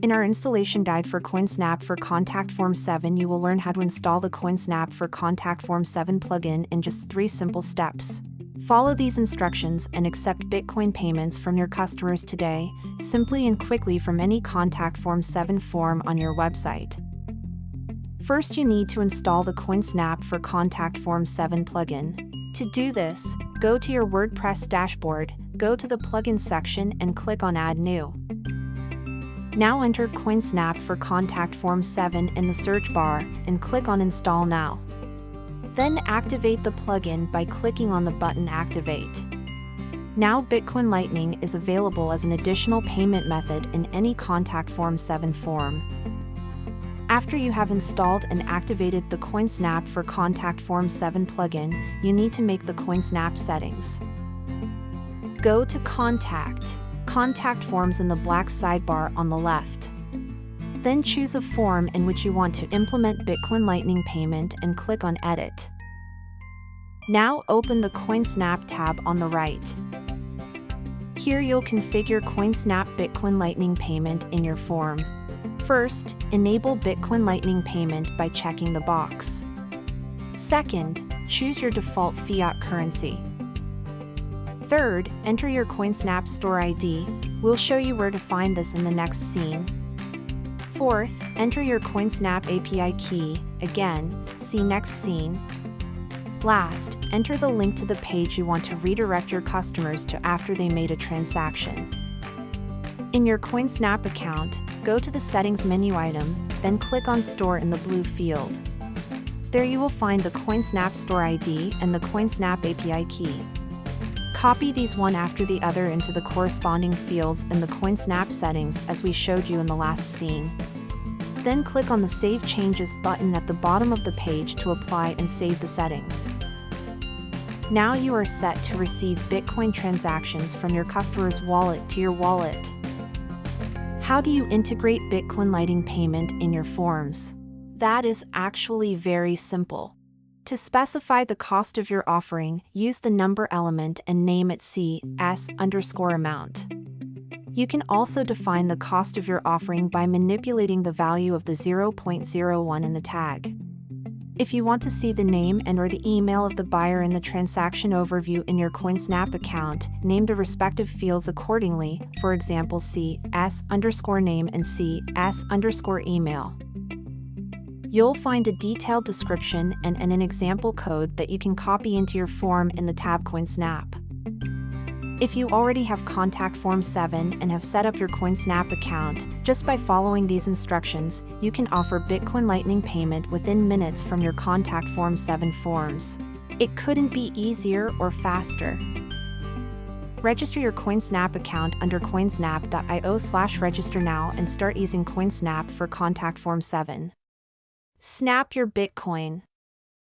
In our installation guide for Coinsnap for Contact Form 7, you will learn how to install the Coinsnap for Contact Form 7 plugin in just 3 simple steps. Follow these instructions and accept Bitcoin payments from your customers today, simply and quickly from any Contact Form 7 form on your website. First, you need to install the Coinsnap for Contact Form 7 plugin. To do this, go to your WordPress dashboard, go to the Plugins section and click on Add New. Now enter Coinsnap for Contact Form 7 in the search bar and click on Install Now. Then activate the plugin by clicking on the button Activate. Now Bitcoin Lightning is available as an additional payment method in any Contact Form 7 form. After you have installed and activated the Coinsnap for Contact Form 7 plugin, you need to make the Coinsnap settings. Go to Contact Forms in the black sidebar on the left. Then choose a form in which you want to implement Bitcoin Lightning payment and click on Edit. Now open the Coinsnap tab on the right. Here you'll configure Coinsnap Bitcoin Lightning payment in your form. First, enable Bitcoin Lightning payment by checking the box. Second, choose your default fiat currency. Third, enter your Coinsnap store ID. We'll show you where to find this in the next scene. Fourth, enter your Coinsnap API key. Again, see next scene. Last, enter the link to the page you want to redirect your customers to after they made a transaction. In your Coinsnap account, go to the Settings menu item, then click on Store in the blue field. There you will find the Coinsnap store ID and the Coinsnap API key. Copy these one after the other into the corresponding fields in the Coinsnap settings as we showed you in the last scene. Then click on the Save Changes button at the bottom of the page to apply and save the settings. Now you are set to receive Bitcoin transactions from your customer's wallet to your wallet. How do you integrate Bitcoin Lightning payment in your forms? That is actually very simple. To specify the cost of your offering, use the number element and name it CS_amount. You can also define the cost of your offering by manipulating the value of the 0.01 in the tag. If you want to see the name and/or the email of the buyer in the transaction overview in your Coinsnap account, name the respective fields accordingly, for example CS_name and CS_email. You'll find a detailed description and an example code that you can copy into your form in the tab Coinsnap. If you already have Contact Form 7 and have set up your Coinsnap account, just by following these instructions, you can offer Bitcoin Lightning payment within minutes from your Contact Form 7 forms. It couldn't be easier or faster. Register your Coinsnap account under coinsnap.io/register now and start using Coinsnap for Contact Form 7. Snap your Bitcoin.